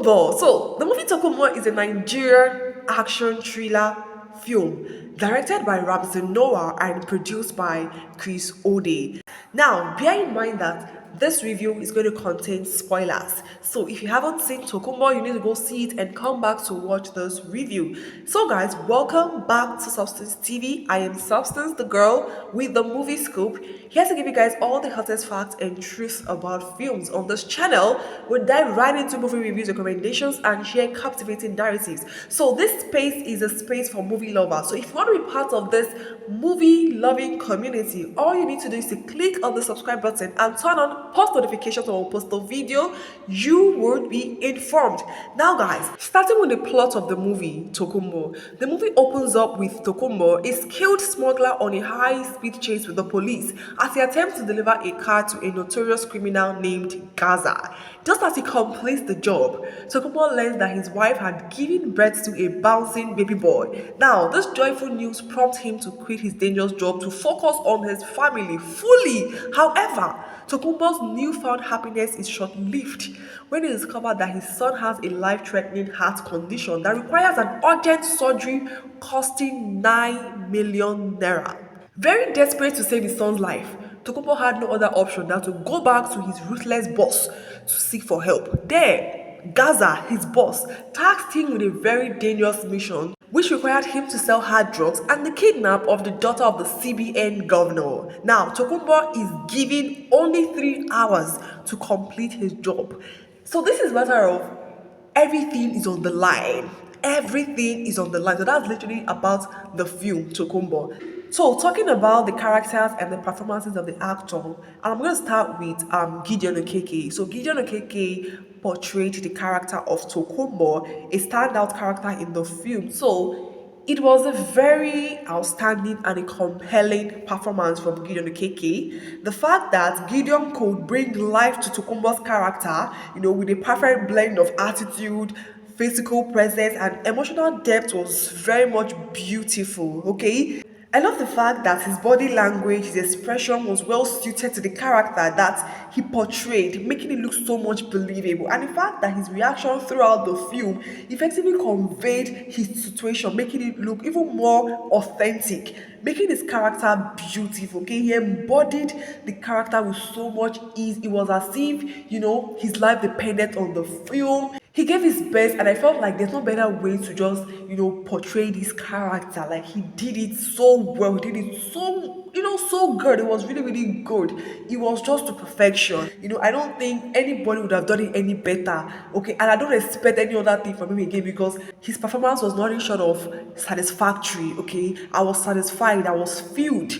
Tokunbo. So, the movie Tokunbo is a Nigerian action thriller film directed by Ramsey Noah and produced by Chris Ode. Now, bear in mind that this review is going to contain spoilers. So, if you haven't seen Tokunbo, you need to go see it and come back to watch this review. So, guys, welcome back to Substance TV. I am Substance, the girl with the movie scoop, here to give you guys all the hottest facts and truths about films. On this channel, we'll dive right into movie reviews, recommendations, and share captivating narratives. So this space is a space for movie lovers. So if you want to be part of this movie loving community, all you need to do is to click on the subscribe button and turn on post notifications when we post a video. You would be informed. Now, guys, starting with the plot of the movie Tokunbo. The movie opens up with Tokunbo, a skilled smuggler on a high-speed chase with the police as he attempts to deliver a car to a notorious criminal named Gaza. Just as he completes the job, Tokunbo learns that his wife had given birth to a bouncing baby boy. Now, this joyful news prompts him to quit his dangerous job to focus on his family fully. However, Tokunbo's newfound happiness is short-lived when he discovers that his son has a life-threatening heart condition that requires an urgent surgery costing 9 million naira. Very desperate to save his son's life, Tokunbo had no other option than to go back to his ruthless boss to seek for help. There, Gaza, his boss, tasked him with a very dangerous mission which required him to sell hard drugs and the kidnap of the daughter of the CBN governor. Now, Tokunbo is given only 3 hours to complete his job. So this is a matter of everything is on the line. Everything is on the line. So that's literally about the film Tokunbo. So talking about the characters and the performances of the actor, and I'm going to start with Gideon Okeke. So Gideon Okeke portrayed the character of Tokunbo, a standout character in the film. So it was a very outstanding and a compelling performance from Gideon Okeke. The fact that Gideon could bring life to Tokunbo's character, with a perfect blend of attitude, physical presence, and emotional depth was very much beautiful, okay? I love the fact that his body language, his expression was well suited to the character that he portrayed, making it look so much believable. And the fact that his reaction throughout the film effectively conveyed his situation, making it look even more authentic, making his character beautiful. Okay, he embodied the character with so much ease. It was as if, his life depended on the film. He gave his best, and I felt like there's no better way to just, portray this character. Like, he did it so well. He did it so, so good. It was really, really good. It was just to perfection. I don't think anybody would have done it any better. Okay, and I don't expect any other thing from him again because his performance was nothing short of satisfactory. Okay, I was satisfied. I was filled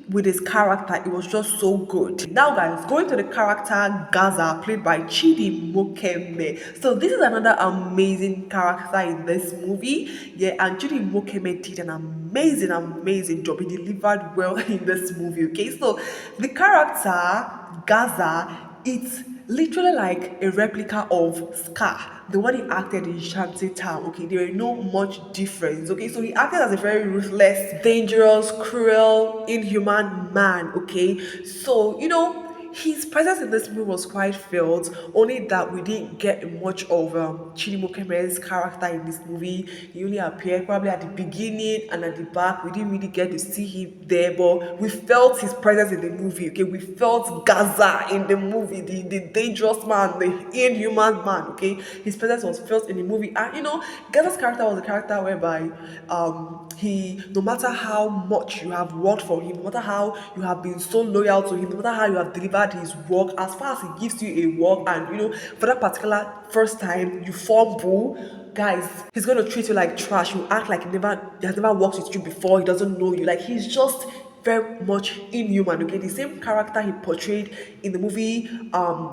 with his character. It was just so good. Now, guys, going to the character Gaza, played by Chidi Mokeme. So this is another amazing character in this movie. Yeah, and Chidi Mokeme did an amazing job. He delivered well in this movie. Okay, so the character Gaza, it's literally like a replica of Scar, the one he acted in Shanty Town. Okay, there is no much difference. Okay, so he acted as a very ruthless, dangerous, cruel, inhuman man. Okay, so his presence in this movie was quite felt, only that we didn't get much of Chidi Mokeme's character in this movie. He only appeared probably at the beginning and at the back. We didn't really get to see him there, but we felt his presence in the movie. Okay, we felt Gaza in the movie, the dangerous man, the inhuman man. Okay, his presence was felt in the movie, and Gaza's character was a character whereby he, no matter how much you have worked for him, no matter how you have been so loyal to him, no matter how you have delivered his work, as far as he gives you a work, and for that particular first time you fumble, guys, he's going to treat you like trash. You act like he has never worked with you before. He doesn't know you. Like, he's just very much inhuman. Okay, the same character he portrayed in the movie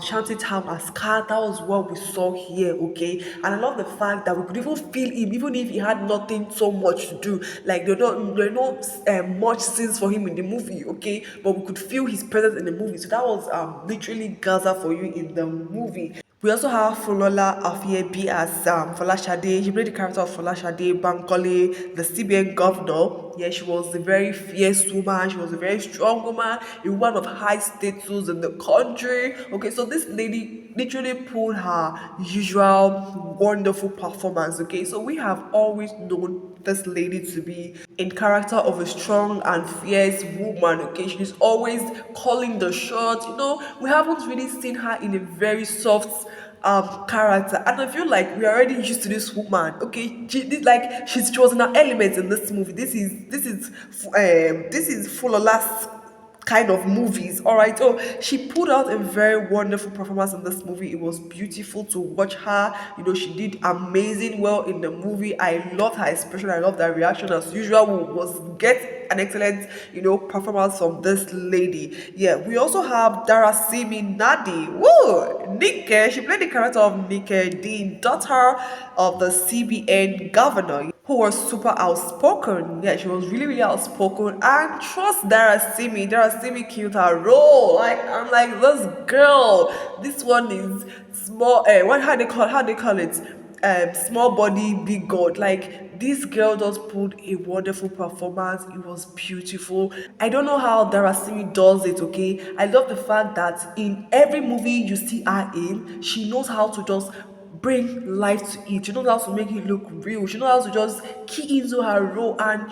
Shanty Town as Scar, that was what we saw here. Okay, and I love the fact that we could even feel him even if he had nothing so much to do. Like, there are not much scenes for him in the movie. Okay, but we could feel his presence in the movie. So that was literally Gaza for you in the movie. We also have Fulola Afiebi as Folashade. She played the character of Folashade Bankole, the CBN governor. Yeah, she was a very fierce woman. She was a very strong woman, a woman of high status in the country. Okay, so this lady literally pulled her usual wonderful performance. Okay, so we have always known this lady to be in character of a strong and fierce woman. Okay, she's always calling the shots. We haven't really seen her in a very soft character, and I feel like we're already used to this woman. Okay, she was in her element in this movie. This is full of last kind of movies. All right. So she put out a very wonderful performance in this movie. It was beautiful to watch her. She did amazing well in the movie. I loved her expression. I loved her reaction as usual. We was get an excellent, performance from this lady. Yeah. We also have Darasimi Nadi. Woo! Nike. She played the character of Nike, the daughter of the CBN governor, who was super outspoken. Yeah, she was really, really outspoken. And trust Darasimi. Darasimi killed her role. Like, I'm like, this girl, this one is small. How they call it? Small body, big God. Like, this girl just put a wonderful performance. It was beautiful. I don't know how Darasimi does it, okay? I love the fact that in every movie you see her in, she knows how to just bring life to it. She knows how to make it look real. She knows how to just key into her role and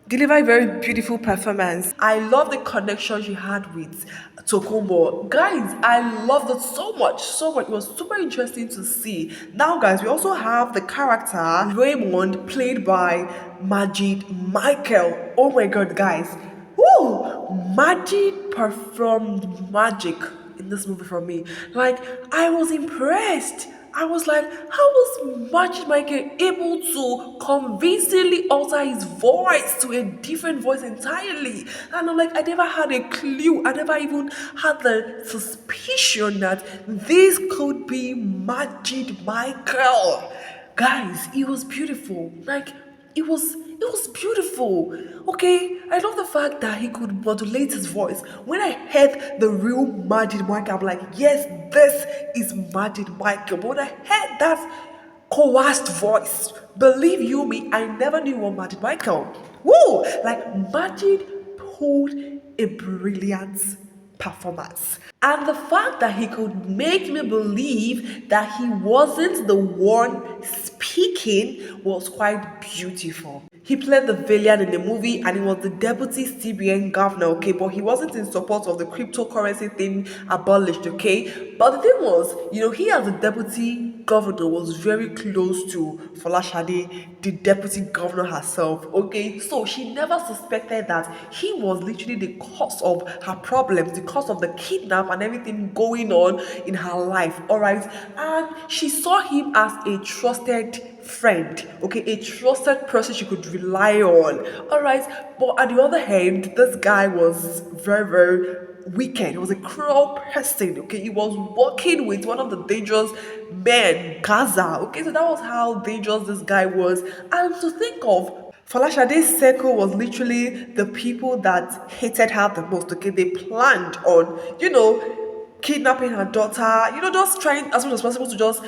deliver a very beautiful performance. I love the connection she had with Tokunbo. Guys, I loved it so much, so much. It was super interesting to see. Now, guys, we also have the character Raymond, played by Majid Michael. Oh my god, guys. Woo! Majid performed magic in this movie for me. Like, I was impressed. I was like, how was Majid Michael able to convincingly alter his voice to a different voice entirely? And I'm like, I never had a clue. I never even had the suspicion that this could be Majid Michael. Guys, it was beautiful. Like, it was beautiful. Okay, I love the fact that he could modulate his voice. When I heard the real Majid Michael, I'm like, yes, this is Majid Michael. But when I heard that coerced voice, believe you me, I never knew what Majid Michael. Woo! Like, Majid pulled a brilliant performance. And the fact that he could make me believe that he wasn't the one speaking was quite beautiful. He played the villain in the movie and he was the deputy CBN governor, okay, but he wasn't in support of the cryptocurrency thing abolished, okay. But the thing was, he as the deputy governor was very close to Folashade, the deputy governor herself, okay. So she never suspected that he was literally the cause of her problems, the cause of the kidnap and everything going on in her life, all right. And she saw him as a trusted friend, okay, a trusted person she could rely on, all right. But at the other hand, this guy was very, very wicked. He was a cruel person, okay. He was working with one of the dangerous men, Gaza, okay. So that was how dangerous this guy was. And to think of, Folashade's circle was literally the people that hated her the most, okay. They planned on, kidnapping her daughter, just trying as much as possible to just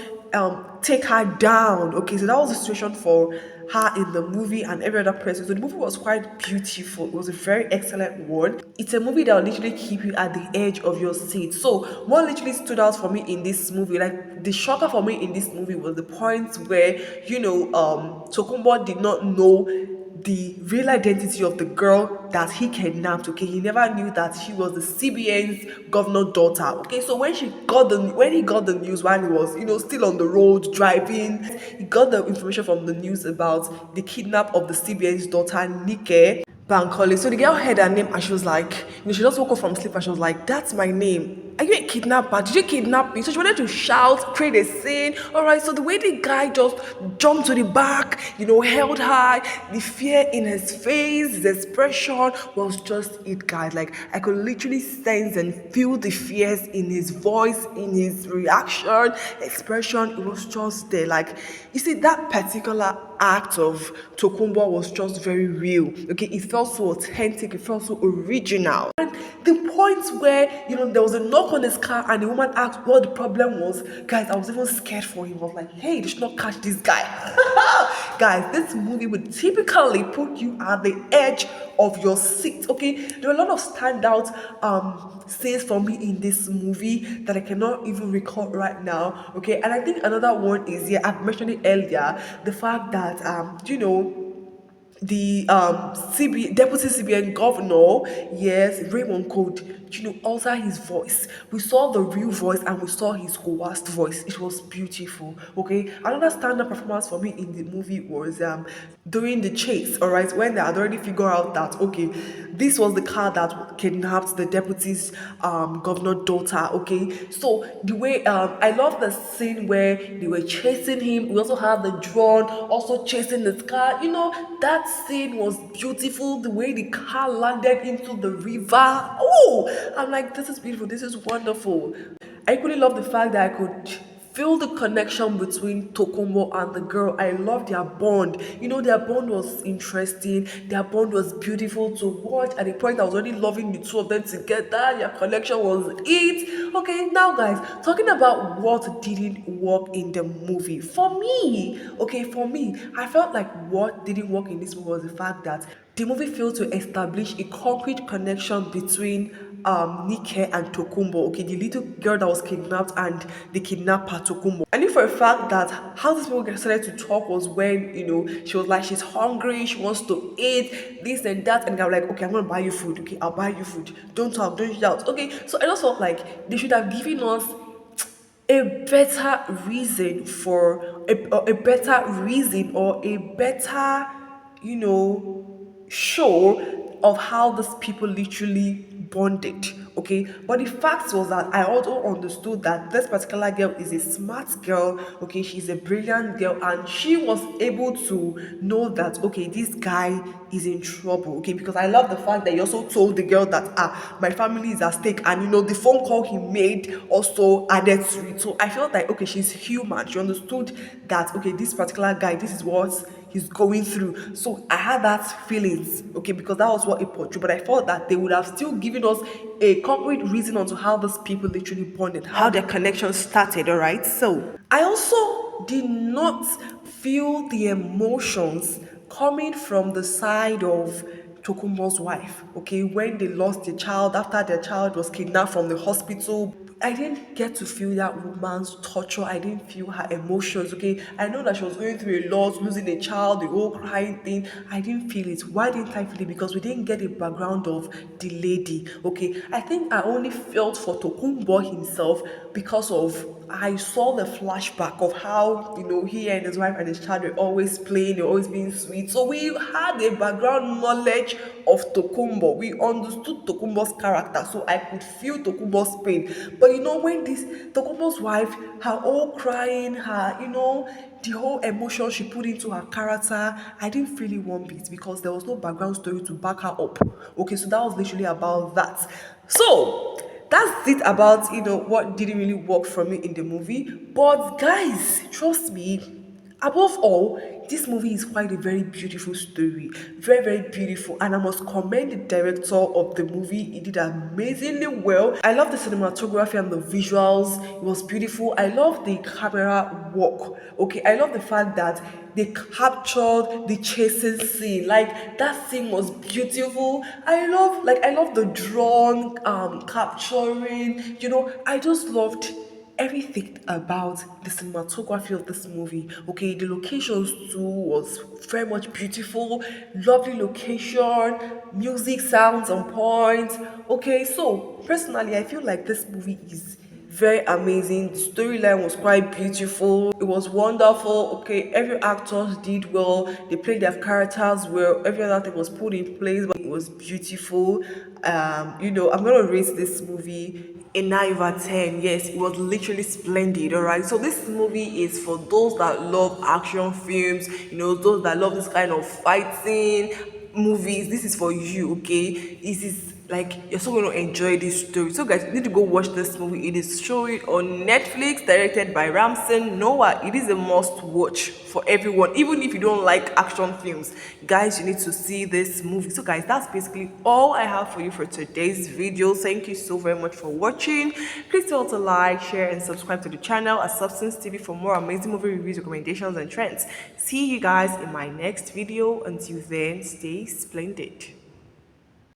take her down. Okay, so that was the situation for her in the movie and every other person. So the movie was quite beautiful. It was a very excellent one. It's a movie that will literally keep you at the edge of your seat. So what literally stood out for me in this movie, like the shocker for me in this movie was the point where, Tokunbo did not know the real identity of the girl that he kidnapped. Okay, he never knew that she was the CBN's governor daughter. Okay, so when he got the news while he was still on the road driving, he got the information from the news about the kidnap of the CBN's daughter Nike Bankole. So the girl heard her name and she was like, she just woke up from sleep and she was like, that's my name. Are you a kidnapper? Did you kidnap me? So she wanted to shout, create a scene. All right, so the way the guy just jumped to the back, held her, the fear in his face, his expression was just it, guys. Like, I could literally sense and feel the fears in his voice, in his reaction, expression. It was just there. Like, you see, that particular act of Tokunbo was just very real. Okay, it felt so authentic, it felt so original. And the point where there was a knock on his car and the woman asked what the problem was, guys, I was even scared for him. I was like, hey, they should not catch this guy. Guys, this movie would typically put you at the edge of your seat. Okay, there are a lot of standout scenes for me in this movie that I cannot even recall right now. Okay, and I think another one is, yeah, I've mentioned it earlier, the fact that the deputy CBN governor, yes, Raymond Code, alter his voice. We saw the real voice and we saw his coerced voice. It was beautiful. Okay, another standard performance for me in the movie was during the chase. All right, when they had already figured out that okay, this was the car that kidnapped the deputy's governor daughter. Okay, so the way I love the scene where they were chasing him. We also have the drone also chasing the car. That scene was beautiful. The way the car landed into the river. Oh, I'm like, this is beautiful. This is wonderful. I equally love the fact that I could feel the connection between Tokunbo and the girl. I love their bond. Their bond was interesting. Their bond was beautiful to watch. At the point, I was already loving the two of them together. Their connection was it. Okay, now guys, talking about what didn't work in the movie. For me, I felt like what didn't work in this movie was the fact that the movie failed to establish a concrete connection between Nike and Tokunbo. Okay, the little girl that was kidnapped and the kidnapper Tokunbo. I knew for a fact that how these people started to talk was when she was like she's hungry, she wants to eat this and that, and I'm like, okay, I'm gonna buy you food. Okay, I'll buy you food. Don't talk, don't shout. Okay, so I just felt like they should have given us a better reason for a better reason or a better show of how these people literally bonded. Okay, but the fact was that I also understood that this particular girl is a smart girl. Okay, she's a brilliant girl, and she was able to know that okay, this guy is in trouble. Okay, because I love the fact that he also told the girl that my family is at stake, and the phone call he made also added to it. So I felt like okay, she's human. She understood that okay, this particular guy, this is what he's going through. So I had that feelings, okay, because that was what it portrayed. But I thought that they would have still given us a concrete reason onto how those people literally bonded, how their connection started. All right. So I also did not feel the emotions coming from the side of Tokumbo's wife, okay, when they lost their child after their child was kidnapped from the hospital. I didn't get to feel that woman's torture. I didn't feel her emotions, okay? I know that she was going through a lot, losing a child, the whole crying thing. I didn't feel it. Why didn't I feel it? Because we didn't get a background of the lady, okay? I think I only felt for Tokunbo himself because of I saw the flashback of how he and his wife and his child were always playing, they were always being sweet. So we had a background knowledge of Tokunbo. We understood Tokunbo's character, so I could feel Tokunbo's pain. But when this Tokunbo's wife, her whole crying, her the whole emotion she put into her character, I didn't feel it one bit because there was no background story to back her up. Okay, so that was literally about that. So that's it about what didn't really work for me in the movie. But guys, trust me, above all, this movie is quite a very beautiful story, very very beautiful, and I must commend the director of the movie. He did amazingly well. I love the cinematography and the visuals. It was beautiful. I love the camera work. Okay, I love the fact that they captured the chasing scene. Like that scene was beautiful. I love the drone capturing. I just loved everything about the cinematography of this movie. Okay, the locations too was very much beautiful, lovely location, music sounds on point. Okay, so personally I feel like this movie is very amazing. The storyline was quite beautiful. It was wonderful. Okay, every actor did well. They played their characters well. Every other thing was put in place, but it was beautiful. I'm gonna rate this movie a 9 over 10. Yes, it was literally splendid. All right, so this movie is for those that love action films, those that love this kind of fighting movies. This is for you. Okay, this is like you're so going to enjoy this story. So guys, you need to go watch this movie. It is showing on Netflix, directed by Ramson Noah. It is a must watch for everyone, even if you don't like action films. Guys, you need to see this movie. So guys, that's basically all I have for you for today's video. Thank you so very much for watching. Please don't to like, share, and subscribe to the channel at Substance TV for more amazing movie reviews, recommendations, and trends. See you guys in my next video. Until then, stay splendid.